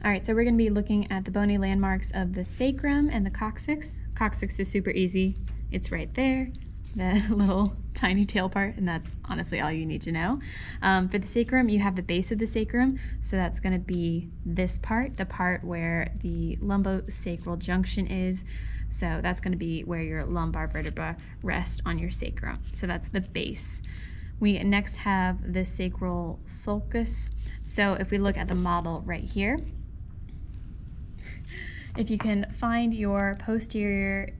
All right, so we're going to be looking at the bony landmarks of the sacrum and the coccyx. Coccyx is super easy. It's right there, the little tiny tail part, and that's honestly all you need to know. For the sacrum, you have the base of the sacrum, so that's going to be this part, the part where the lumbosacral junction is. So that's going to be where your lumbar vertebra rests on your sacrum. So that's the base. We next have the sacral sulcus. So if we look at the model right here, if you can find your posterior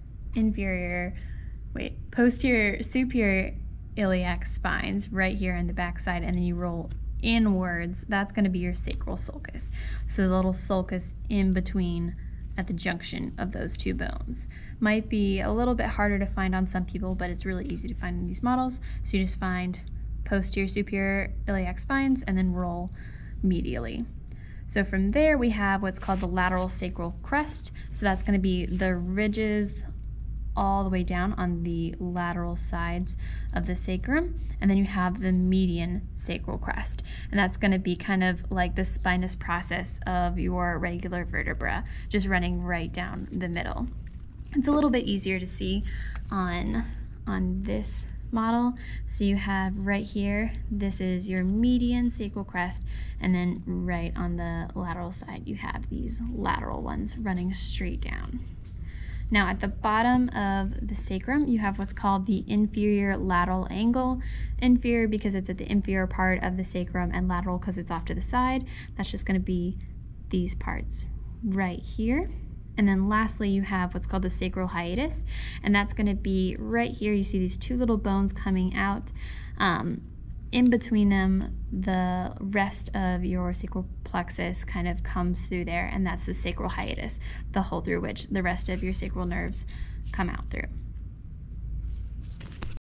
superior iliac spines right here in the back side, and then you roll inwards, that's going to be your sacral sulcus. So the little sulcus in between at the junction of those two bones. Might be a little bit harder to find on some people, but it's really easy to find in these models. So you just find posterior superior iliac spines and then roll medially. So from there we have what's called the lateral sacral crest. So that's going to be the ridges all the way down on the lateral sides of the sacrum, and then you have the median sacral crest, and that's going to be kind of like the spinous process of your regular vertebra, just running right down the middle. It's a little bit easier to see on this model. So you have right here, this is your median sacral crest, and then right on the lateral side you have these lateral ones running straight down. Now at the bottom of the sacrum you have what's called the inferior lateral angle. Inferior because it's at the inferior part of the sacrum, and lateral because it's off to the side. That's just going to be these parts right here. And then lastly you have what's called the sacral hiatus, and that's going to be right here. You see these two little bones coming out. In between them, the rest of your sacral plexus kind of comes through there, and that's the sacral hiatus, the hole through which the rest of your sacral nerves come out through.